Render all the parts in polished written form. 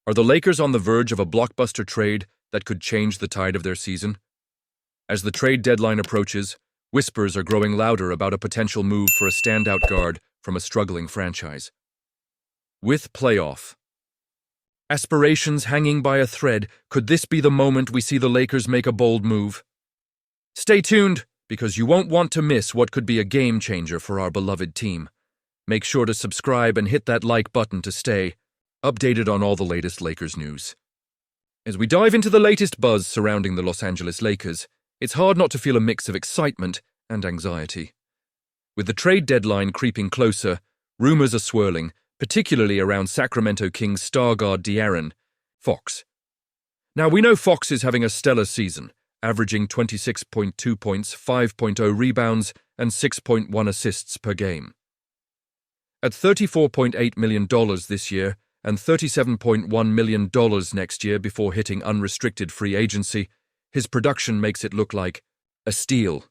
Are the Lakers on the verge of a blockbuster trade that could change the tide of their season? As the trade deadline approaches, whispers are growing louder about a potential move for a standout guard from a struggling franchise. With playoff aspirations hanging by a thread, could this be the moment we see the Lakers make a bold move? Stay tuned, because you won't want to miss what could be a game changer for our beloved team. Make sure to subscribe and hit that like button to stay updated on all the latest Lakers news. As we dive into the latest buzz surrounding the Los Angeles Lakers, it's hard not to feel a mix of excitement and anxiety. With the trade deadline creeping closer, rumors are swirling, particularly around Sacramento Kings star guard De'Aaron Fox. Now, we know Fox is having a stellar season, averaging 26.2 points, 5.0 rebounds, and 6.1 assists per game. At $34.8 million this year and $37.1 million next year before hitting unrestricted free agency, his production makes it look like a steal.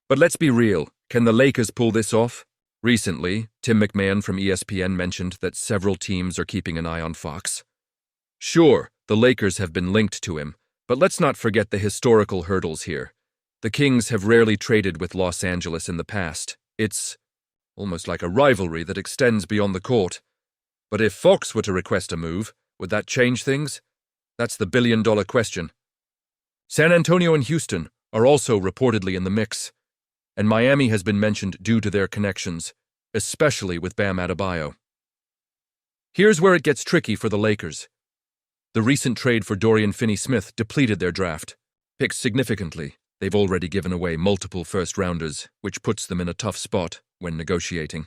But let's be real, can the Lakers pull this off? Recently, Tim McMahon from ESPN mentioned that several teams are keeping an eye on Fox. Sure, the Lakers have been linked to him, but let's not forget the historical hurdles here. The Kings have rarely traded with Los Angeles in the past. It's almost like a rivalry that extends beyond the court. But if Fox were to request a move, would that change things? That's the billion-dollar question. San Antonio and Houston are also reportedly in the mix, and Miami has been mentioned due to their connections, especially with Bam Adebayo. Here's where it gets tricky for the Lakers. The recent trade for Dorian Finney-Smith depleted their draft picks significantly. They've already given away multiple first-rounders, which puts them in a tough spot when negotiating.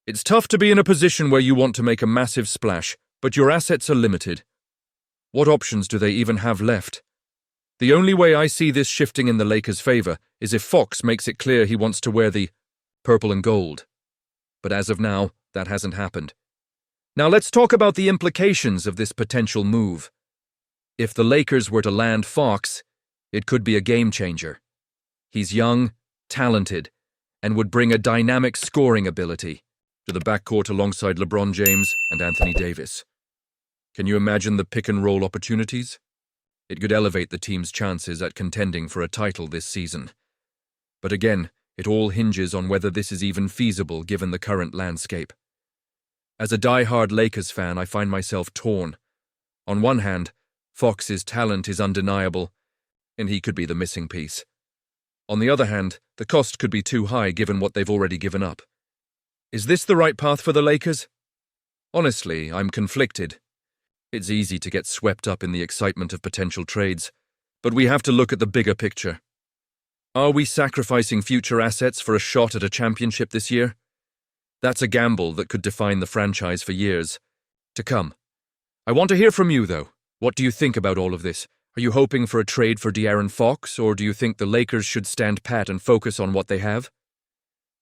It's tough to be in a position where you want to make a massive splash, but your assets are limited. What options do they even have left? The only way I see this shifting in the Lakers' favor is if Fox makes it clear he wants to wear the purple and gold. But as of now, that hasn't happened. Now let's talk about the implications of this potential move. If the Lakers were to land Fox, it could be a game changer. He's young, talented, and would bring a dynamic scoring ability to the backcourt alongside LeBron James and Anthony Davis. Can you imagine the pick-and-roll opportunities? It could elevate the team's chances at contending for a title this season. But again, it all hinges on whether this is even feasible given the current landscape. As a die-hard Lakers fan, I find myself torn. On one hand, Fox's talent is undeniable, and he could be the missing piece. On the other hand, the cost could be too high given what they've already given up. Is this the right path for the Lakers? Honestly, I'm conflicted. It's easy to get swept up in the excitement of potential trades, but we have to look at the bigger picture. Are we sacrificing future assets for a shot at a championship this year? That's a gamble that could define the franchise for years to come. I want to hear from you, though. What do you think about all of this? Are you hoping for a trade for De'Aaron Fox, or do you think the Lakers should stand pat and focus on what they have?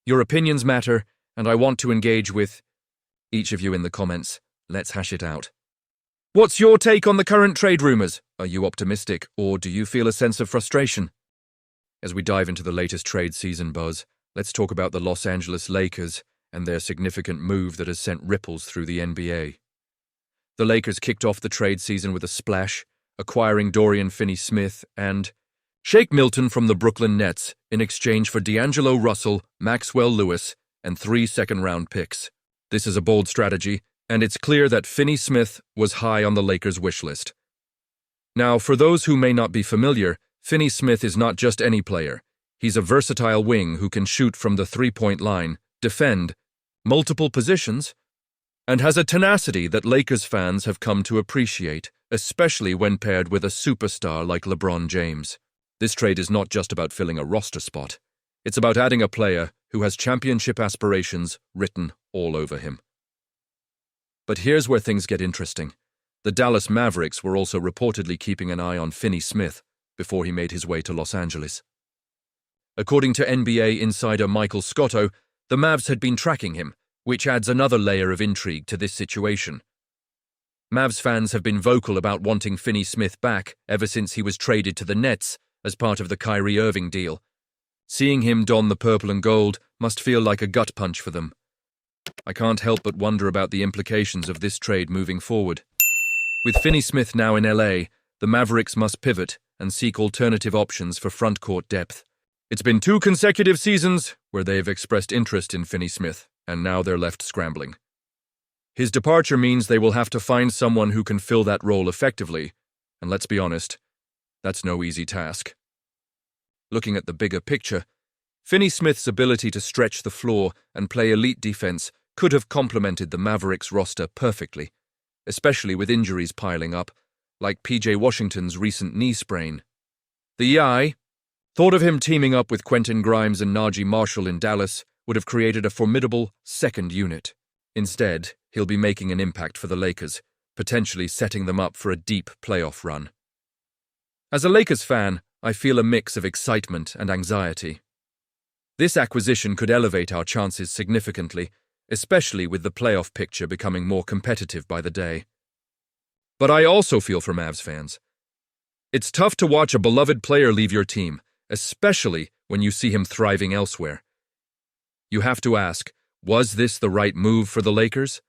Your opinions matter, and I want to engage with each of you in the comments. Let's hash it out. What's your take on the current trade rumors? Are you optimistic, or do you feel a sense of frustration? As we dive into the latest trade season buzz, let's talk about the Los Angeles Lakers and their significant move that has sent ripples through the NBA. The Lakers kicked off the trade season with a splash, acquiring Dorian Finney-Smith and Shake Milton from the Brooklyn Nets in exchange for D'Angelo Russell, Maxwell Lewis, and 3 second-round picks. This is a bold strategy, and it's clear that Finney-Smith was high on the Lakers' wish list. Now, for those who may not be familiar, Finney-Smith is not just any player. He's a versatile wing who can shoot from the three-point line, defend multiple positions, and has a tenacity that Lakers fans have come to appreciate, especially when paired with a superstar like LeBron James. This trade is not just about filling a roster spot. It's about adding a player who has championship aspirations written all over him. But here's where things get interesting. The Dallas Mavericks were also reportedly keeping an eye on Finney-Smith before he made his way to Los Angeles. According to NBA insider Michael Scotto, the Mavs had been tracking him, which adds another layer of intrigue to this situation. Mavs fans have been vocal about wanting Finney-Smith back ever since he was traded to the Nets as part of the Kyrie Irving deal. Seeing him don the purple and gold must feel like a gut punch for them. I can't help but wonder about the implications of this trade moving forward. With Finney-Smith now in LA, the Mavericks must pivot and seek alternative options for front-court depth. It's been 2 consecutive seasons where they've expressed interest in Finney-Smith, and now they're left scrambling. His departure means they will have to find someone who can fill that role effectively, and let's be honest, that's no easy task. Looking at the bigger picture, Finney-Smith's ability to stretch the floor and play elite defense could have complemented the Mavericks roster perfectly, especially with injuries piling up, like PJ Washington's recent knee sprain. The EI thought of him teaming up with Quentin Grimes and Najee Marshall in Dallas would have created a formidable second unit. Instead, he'll be making an impact for the Lakers, potentially setting them up for a deep playoff run. As a Lakers fan, I feel a mix of excitement and anxiety. This acquisition could elevate our chances significantly, especially with the playoff picture becoming more competitive by the day. But I also feel for Mavs fans. It's tough to watch a beloved player leave your team, especially when you see him thriving elsewhere. You have to ask, was this the right move for the Lakers?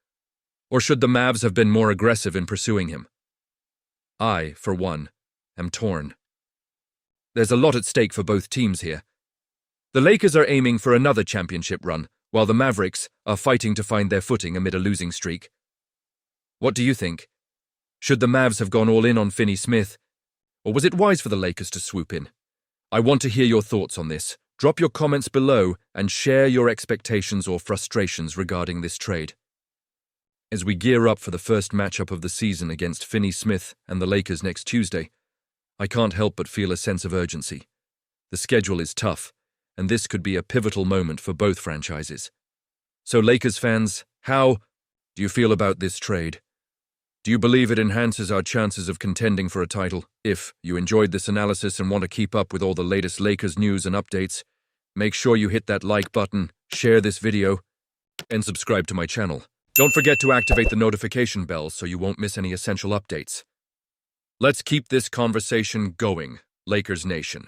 Or should the Mavs have been more aggressive in pursuing him? I, for one, am torn. There's a lot at stake for both teams here. The Lakers are aiming for another championship run, while the Mavericks are fighting to find their footing amid a losing streak. What do you think? Should the Mavs have gone all in on Finney-Smith, or was it wise for the Lakers to swoop in? I want to hear your thoughts on this. Drop your comments below and share your expectations or frustrations regarding this trade. As we gear up for the first matchup of the season against Finney-Smith and the Lakers next Tuesday, I can't help but feel a sense of urgency. The schedule is tough, and this could be a pivotal moment for both franchises. So Lakers fans, how do you feel about this trade? Do you believe it enhances our chances of contending for a title? If you enjoyed this analysis and want to keep up with all the latest Lakers news and updates, make sure you hit that like button, share this video, and subscribe to my channel. Don't forget to activate the notification bell so you won't miss any essential updates. Let's keep this conversation going, Lakers Nation.